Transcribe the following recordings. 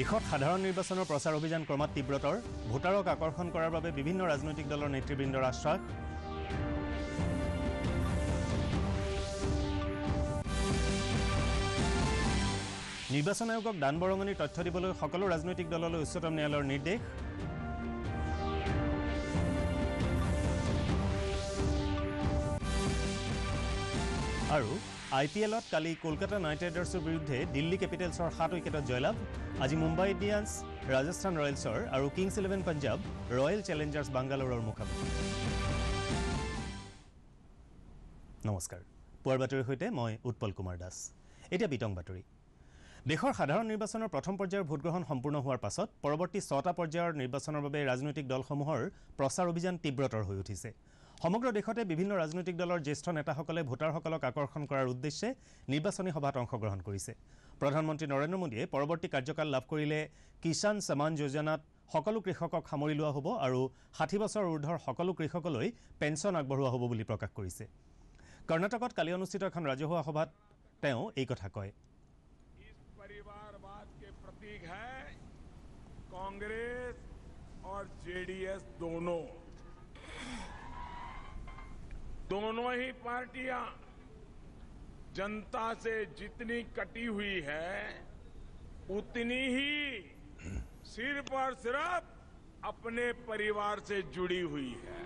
দেশত সাধাৰণ নিৰ্বাচনৰ প্ৰচাৰ অভিযান ক্ৰমাৎ তীব্ৰতৰ ভোটাৰক আকৰ্ষণ কৰাৰ বাবে বিভিন্ন ৰাজনৈতিক দলৰ নেতৃবৃন্দৰ আশ্বাস নিৰ্বাচন আয়োগক দান বৰঙণিৰ তথ্য দিবলৈ সকলো ৰাজনৈতিক দললৈ উচ্চতম ন্যায়ালয়ৰ নিৰ্দেশ আৰু IPLত কালি কলকাতা নাইট ৰাইডাৰ্ছৰ বিৰুদ্ধে দিল্লী কেপিটেলছৰ 7 উইকেটত জয়লাভ আজি মুম্বাই ইণ্ডিয়ান্স ৰাজস্থান ৰয়েলছৰ আৰু কিংছ 11 পাঞ্জাব ৰয়েল চেলেঞ্জাৰ্ছ বাংগালোৰৰ মুখামুখি নমস্কাৰ পুৱাৰ বাতৰিৰ সৈতে মই উৎপল কুমাৰ দাস এতিয়া বিতং বাতৰি দেশৰ সাধাৰণ নিৰ্বাচনৰ প্ৰথম পৰ্যায়ৰ ভোটগ্ৰহণ সম্পূৰ্ণ হোৱাৰ পাছত পৰৱৰ্তী 6টা পৰ্যায়ৰ নিৰ্বাচনৰ বাবে ৰাজনৈতিক দলসমূহৰ প্ৰচাৰ অভিযান তীব্ৰতৰ হৈ উঠিছে সমগ্ৰ দেশতে বিভিন্ন ৰাজনৈতিক দলৰ জ্যেষ্ঠ নেতাসকলে ভোটাৰসকলক আকৰ্ষণ কৰাৰ উদ্দেশ্যে নিৰ্বাচনী সভাত অংশগ্ৰহণ কৰিছে প্ৰধানমন্ত্ৰী নৰেন্দ্ৰ মোদীয়ে পৰৱৰ্তী কাৰ্যকাল লাভ কৰিলে কিষাণ সমান যোজনাত সকলো কৃষকক সামৰি লোৱা হ'ব আৰু 60 বছৰ ঊৰ্ধৰ সকলো কৃষকলৈ পেঞ্চন আগবঢ়োৱা হ'ব বুলি প্ৰকাশ কৰিছে কৰ্ণাটকত কালি অনুষ্ঠিত এখন ৰাজহুৱা সভাত তেওঁ এই কথা কয় परिवारवाद के प्रतीक है कांग्रेस और जेडीएस दोनों ही पार्टियां जनता से जितनी कटी हुई है उतनी ही सिर्फ और सिर्फ अपने परिवार से जुड़ी हुई है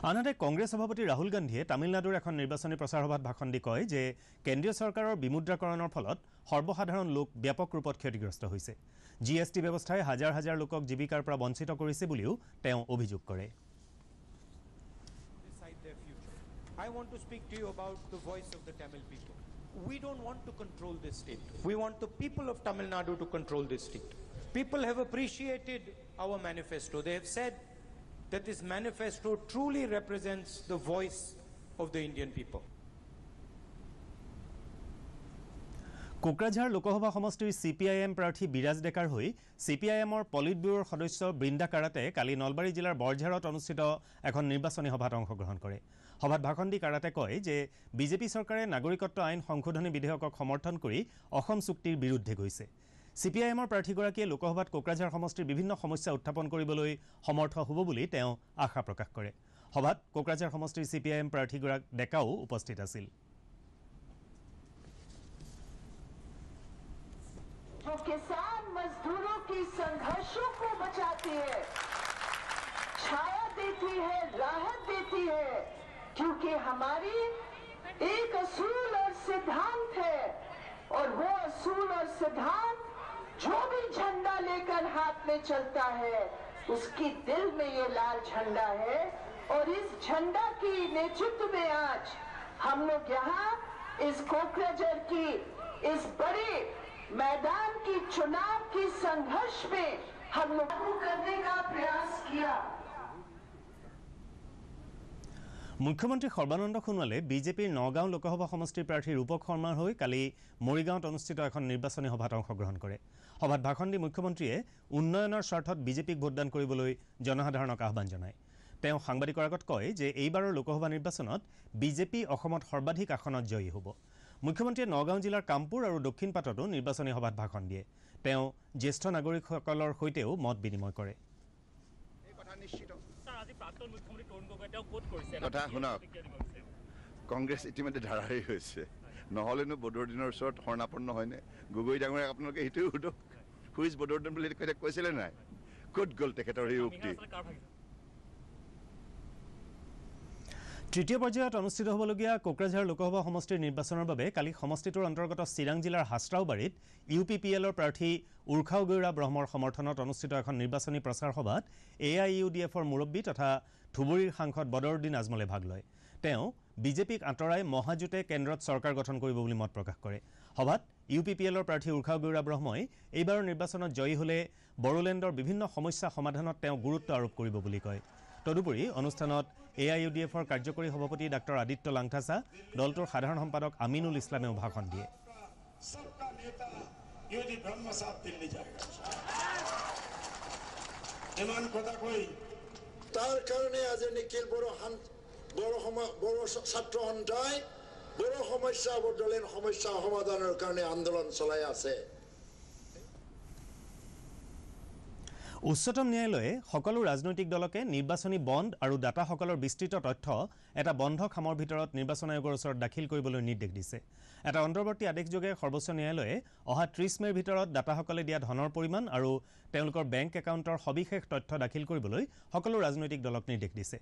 আনহাতে কংগ্ৰেছ সভাপতি ৰাহুল গান্ধীয়ে তামিলনাডুৰ এখন নিৰ্বাচনী প্ৰচাৰ সভাত ভাষণ দি কয় যে কেন্দ্ৰীয় চৰকাৰৰ বিমুদ্ৰাকৰণৰ ফলত সৰ্বসাধাৰণ লোক ব্যাপক ৰূপত ক্ষতিগ্ৰস্ত হৈছে জিএসটি ব্যৱস্থাই হাজাৰ হাজাৰ লোকক জীৱিকাৰ পৰা বঞ্চিত কৰিছে বুলিও তেওঁ অভিযোগ কৰে I want to speak to you about the voice of the Tamil people. We don't want to control this state. We want the people of Tamil Nadu to control this state. People have appreciated our manifesto. They have said that this manifesto truly represents the voice of the Indian people. Kokrajhar Lok Sabha সমষ্টিৰ CPIM প্ৰাৰ্থী বিৰাজ ডেকাৰ হৈ CPIMৰ polit ব্যুৰোৰ সদস্য Brinda karate কালি নলবাৰী জিলাৰ বৰঝাৰত অনুষ্ঠিত এখন নিৰ্বাচনী সভাত অংশগ্ৰহণ কৰে সভাত ভাষণ দি কাৰাতে কয় যে বিজেপি চৰকাৰে নাগৰিকত্ব আইন সংশোধনী বিধেয়কক সমৰ্থন কৰি অসম চুক্তিৰ বিৰুদ্ধে গৈছে CPIMৰ প্ৰাৰ্থীগৰাকীয়ে লোকসভাত কোকৰাঝাৰ সমষ্টিৰ বিভিন্ন সমস্যা উত্থাপন কৰিবলৈ সমৰ্থ হ'ব বুলি তেওঁ আশা প্ৰকাশ কৰে সভাত কোকৰাঝাৰ সমষ্টিৰ CPIM প্ৰাৰ্থীগৰাকী ডেকাও উপস্থিত আছিল जो किसान मजदूरों की संघर्षों को बचाती है छाया देती है राहत देती है क्योंकि हमारी एक असूल और सिद्धांत है और वो असूल और सिद्धांत जो भी झंडा लेकर हाथ में चलता है उसकी दिल में ये लाल झंडा है और इस झंडा की नेतृत्व में आज हम लोग यहाँ इस कोकराझार की इस बड़े मैदान की चुनाव की संघर्ष में हम लोग करने का प्रयास किया মুখ্যমন্ত্ৰী সৰ্বানন্দ সোণোৱালে বিজেপিৰ নগাঁও লোকসভা সমষ্টিৰ প্ৰাৰ্থী ৰূপক শৰ্মাৰ হৈ কালি মৰিগাঁৱত অনুষ্ঠিত এখন নিৰ্বাচনী সভাত অংশগ্ৰহণ কৰে সভাত ভাষণ দি মুখ্যমন্ত্ৰীয়ে উন্নয়নৰ স্বাৰ্থত বিজেপিক ভোটদান কৰিবলৈ জনসাধাৰণক আহ্বান জনায় তেওঁ সাংবাদিকৰ আগত কয় যে এইবাৰৰ লোকসভা নিৰ্বাচনত বিজেপি অসমত সৰ্বাধিক আসনত জয়ী হ'ব মুখ্যমন্ত্ৰীয়ে নগাঁও জিলাৰ কামপুৰ আৰু দক্ষিণ পাটতো নিৰ্বাচনী সভাত ভাষণ দিয়ে তেওঁ জ্যেষ্ঠ নাগৰিকসকলৰ সৈতেও মত বিনিময় কৰে কংগ্ৰেছ ইতিমধ্যে ধাৰাৰী হৈছে নহ'লেনো বদৰুদ্দিনৰ ওচৰত শৰণাপন্ন হয়নে গগৈ ডাঙৰে আপোনালোকে সেইটোৱে সোধক হুইজ বদৰুদ্দিন বুলি কৈছিলে নাই ক'ত গ'ল তেখেতৰ এই উক্তি তৃতীয় পৰ্যায়ত অনুষ্ঠিত হ'বলগীয়া কোকৰাঝাৰ লোকসভা সমষ্টিৰ নিৰ্বাচনৰ বাবে কালি সমষ্টিটোৰ অন্তৰ্গত চিৰাং জিলাৰ হাছৰাওবাৰীত UPPLৰ প্ৰাৰ্থী উৰ্খাও গৌৰা ব্ৰহ্মৰ সমৰ্থনত অনুষ্ঠিত এখন নিৰ্বাচনী প্ৰচাৰ সভাত AIUDFৰ মুৰব্বী তথা ধুবুৰীৰ সাংসদ বদৰুদ্দিন আজমলে ভাগ লয় তেওঁ বিজেপিক আঁতৰাই মহাজোঁটে কেন্দ্ৰত চৰকাৰ গঠন কৰিব বুলি মত প্ৰকাশ কৰে সভাত UPPLৰ প্ৰাৰ্থী উৰ্খাও গৌৰা ব্ৰহ্মই এইবাৰৰ নিৰ্বাচনত জয়ী হ'লে বড়োলেণ্ডৰ বিভিন্ন সমস্যা সমাধানত তেওঁ গুৰুত্ব আৰোপ কৰিব বুলি কয় তদুপৰি অনুষ্ঠানত AIUDFৰ কাৰ্যকৰী সভাপতি ডাক্তৰ আদিত্য লাংথাসা দলটোৰ সাধাৰণ সম্পাদক আমিনুল ইছলামেও ভাষণ দিয়ে তাৰ কাৰণে আজি নিখিল বড়ো ছাত্ৰ সন্থাই বড় সমস্যা বদলেন সমস্যা সমাধানেৰ কাৰণে আন্দোলন চলাই আছে উচ্চতম ন্যায়ালয়ে সকলো ৰাজনৈতিক দলকে নিৰ্বাচনী বণ্ড আৰু দাতাসকলৰ বিস্তৃত তথ্য এটা বন্ধ খামৰ ভিতৰত নিৰ্বাচন আয়োগৰ ওচৰত দাখিল কৰিবলৈ নিৰ্দেশ দিছে এটা অন্তৰ্বৰ্তী আদেশযোগে সৰ্বোচ্চ ন্যায়ালয়ে অহা 30 মেৰ ভিতৰত দাতাসকলে দিয়া ধনৰ পৰিমাণ আৰু তেওঁলোকৰ বেংক একাউণ্টৰ সবিশেষ তথ্য দাখিল কৰিবলৈ সকলো ৰাজনৈতিক দলক নিৰ্দেশ দিছে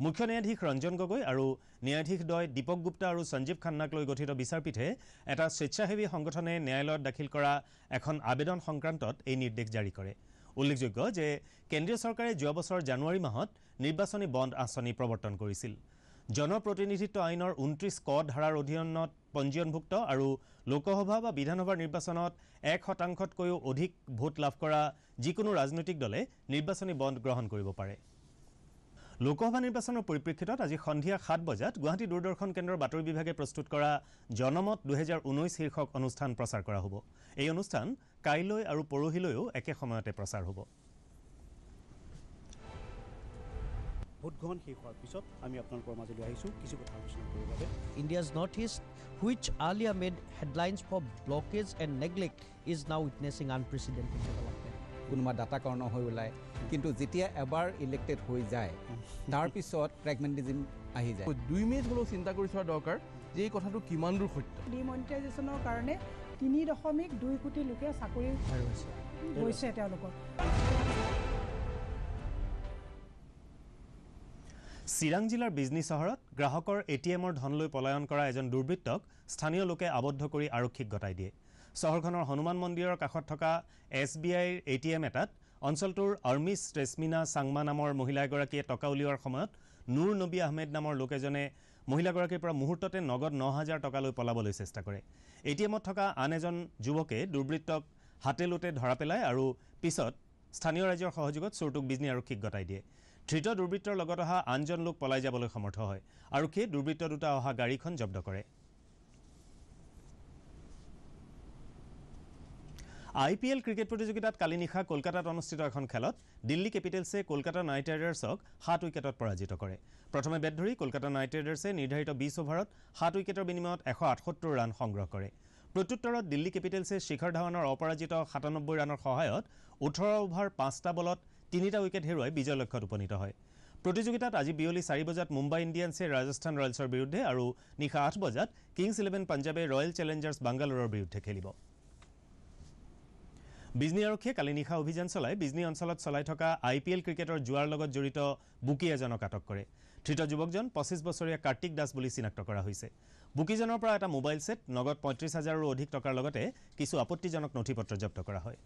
মুখ্য ন্যায়াধীশ ৰঞ্জন গগৈ আৰু ন্যায়াধীশদ্বয় দীপক গুপ্তা আৰু সঞ্জীৱ খান্নাক লৈ গঠিত বিচাৰপীঠে এটা স্বেচ্ছাসেৱী সংগঠনে ন্যায়ালয়ত দাখিল কৰা এখন আবেদন সংক্ৰান্তত এই নিৰ্দেশ জাৰি কৰে উল্লেখযোগ্য যে কেন্দ্ৰীয় চৰকাৰে যোৱা বছৰ জানুৱাৰী মাহত নিৰ্বাচনী বণ্ড আঁচনি প্ৰৱৰ্তন কৰিছিল জনপ্ৰতিনিধিত্ব আইনৰ 29 ক ধাৰাৰ অধীনত পঞ্জীয়নভুক্ত আৰু লোকসভা বা বিধানসভাৰ নিৰ্বাচনত 1%তকৈও অধিক ভোট লাভ কৰা যিকোনো ৰাজনৈতিক দলে নিৰ্বাচনী বণ্ড গ্ৰহণ কৰিব পাৰে লোকসভা নিৰ্বাচনৰ পৰিপ্ৰেক্ষিতত আজি সন্ধিয়া 7 বজাত গুৱাহাটী দূৰদৰ্শন কেন্দ্ৰৰ বাতৰি বিভাগে প্ৰস্তুত কৰা জনমত 2019 শীৰ্ষক অনুষ্ঠান প্ৰচাৰ কৰা হ'ব এই অনুষ্ঠান কাইলৈ আৰু পৰহিলৈও একে সময়তে প্ৰচাৰ হ'ব ভোট গ্ৰহণ শেষ হোৱাৰ পিছত আমি আপোনালোকৰ মাজলৈ আহিছোঁ কিছু কথা আলোচনা কৰিবৰ বাবে India's northeast, which earlier made headlines for blockage and neglect, is now witnessing unprecedented development. কোনোবা ডাটা কৰ্ণ হৈ ওলায় কিন্তু যেতিয়া এবাৰ ইলেক্টেড হৈ যায় তাৰ পিছত প্ৰেগমেণ্টিজিম আহি যায় 2 মিনিট হ'লেও চিন্তা কৰি চোৱা দৰকাৰ যে এই কথাটো কিমান দূৰ সত্য ডিমনিটাইজেশ্যনৰ কাৰণে 3.2 কোটি লোকে চাকৰি গৈছে তেওঁলোকৰ চিৰাং জিলাৰ বিজনী চহৰত গ্ৰাহকৰ এটিএমৰ ধন লৈ পলায়ন কৰা এজন দুৰ্বৃত্তক স্থানীয় লোকে আবদ্ধ কৰি আৰক্ষীক গতাই দিয়ে চহৰখনৰ হনুমান মন্দিৰৰ কাষত থকা এছবিআইৰ এটিএম এটাত অঞ্চলটোৰ আৰ্মিছ ৰেছমিনা চাংমা নামৰ মহিলা এগৰাকীয়ে টকা উলিওৱাৰ সময়ত নুৰ নবী আহমেদ নামৰ লোক এজনে মহিলাগৰাকীৰ পৰা মুহূৰ্ততে নগদ 9000 টকা লৈ পলাবলৈ চেষ্টা কৰে এটিএমত থকা আন এজন যুৱকে দুৰ্বৃত্তক হাতে লোটে ধৰা পেলায় আৰু পিছত স্থানীয় ৰাজ্যৰ সহযোগত চোৰটোক বিজনী আৰক্ষীক গতাই দিয়ে ধৃত দুৰ্বৃত্তৰ লগত অহা আনজন লোক পলাই যাবলৈ সমৰ্থ হয় আৰক্ষীয়ে দুৰ্বৃত্ত দুটা অহা গাড়ীখন জব্দ কৰে আইপিএল ক্ৰিকেট প্ৰতিযোগিতাত কালি নিশা কলকাতাত অনুষ্ঠিত এখন খেলত দিল্লী কেপিটেলছে কলকাতা নাইট ৰাইডাৰ্ছক 7 উইকেটত পৰাজিত কৰে প্ৰথমে বেট ধৰি কলকাতা নাইট ৰাইডাৰ্ছে নিৰ্ধাৰিত 20 অভাৰত 7 উইকেটৰ বিনিময়ত 178 ৰান সংগ্ৰহ কৰে প্ৰত্যুত্তৰত দিল্লী কেপিটেলছে শিখৰ ধাৱনৰ অপৰাজিত 97 ৰানৰ সহায়ত 18 অভাৰ 5টা বলত 3টা উইকেট হেৰুৱাই বিজয় লক্ষ্যত উপনীত হয় প্ৰতিযোগিতাত আজি বিয়লি 4 বজাত মুম্বাই ইণ্ডিয়ানছে ৰাজস্থান ৰয়েলছৰ বিৰুদ্ধে আৰু নিশা 8 বজাত কিংছ 11 পাঞ্জাবে ৰয়েল চেলেঞ্জাৰ্ছ বাংগালোৰৰ বিৰুদ্ধে খেলিব বিজনী আৰক্ষীয়ে কালি নিশা অভিযান চলাই বিজনী অঞ্চলত চলাই থকা আইপিএল ক্ৰিকেটৰ জুৱাৰ লগত জড়িত বুকি এজনক আটক কৰে ধৃত যুৱকজন 25 বছৰীয়া কাৰ্তিক দাস বুলি চিনাক্ত কৰা হৈছে বুকিজনৰ পৰা এটা মোবাইল সেট নগদ 35,000ৰো অধিক টকাৰ লগতে কিছু আপত্তিজনক নথিপত্ৰ জব্দ কৰা হয়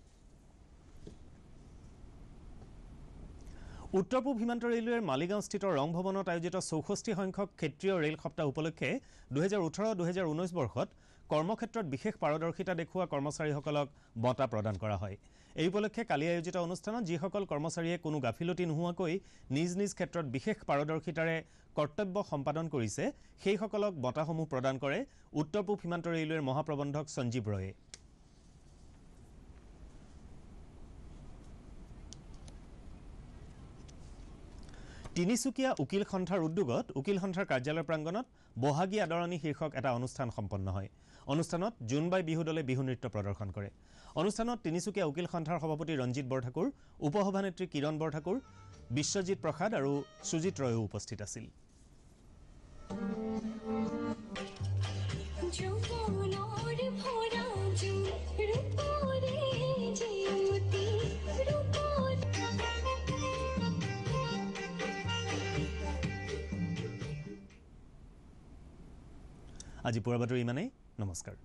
উত্তৰ পূব সীমান্ত ৰেলৱেৰ মালিগাঁওস্থিত ৰং ভৱনত আয়োজিত 64 সংখ্যক ক্ষেত্ৰীয় ৰেল সপ্তাহ উপলক্ষে 2018-2019 বৰ্ষত কৰ্মক্ষেত্ৰত বিশেষ পাৰদৰ্শিতা দেখুওৱা কৰ্মচাৰীসকলক বঁটা প্ৰদান কৰা হয় এই উপলক্ষে কালি আয়োজিত অনুষ্ঠানত যিসকল কৰ্মচাৰীয়ে কোনো গাফিলতি নোহোৱাকৈ নিজ নিজ ক্ষেত্ৰত বিশেষ পাৰদৰ্শিতাৰে কৰ্তব্য সম্পাদন কৰিছে সেইসকলক বঁটাসমূহ প্ৰদান কৰে উত্তৰ পূব সীমান্ত ৰেলৱেৰ মহাপ্ৰবন্ধক সঞ্জীৱ ৰয়ে তিনিচুকীয়া উকিল সন্থাৰ উদ্যোগত উকিল সন্থাৰ কাৰ্যালয় প্ৰাংগণত বহাগী আদৰণি শীৰ্ষক এটা অনুষ্ঠান সম্পন্ন হয় অনুষ্ঠানত জোনবাই বিহু দলে বিহু নৃত্য প্ৰদৰ্শন কৰে অনুষ্ঠানত তিনিচুকীয়া উকিল সন্থাৰ সভাপতি ৰঞ্জিত বৰঠাকুৰ উপসভানেত্ৰী কিৰণ বৰঠাকুৰ বিশ্বজিৎ প্ৰসাদ আৰু সুজিত ৰয়ো উপস্থিত আছিল আজি পুৱাৰ বাতৰি ইমানেই নমস্কাৰ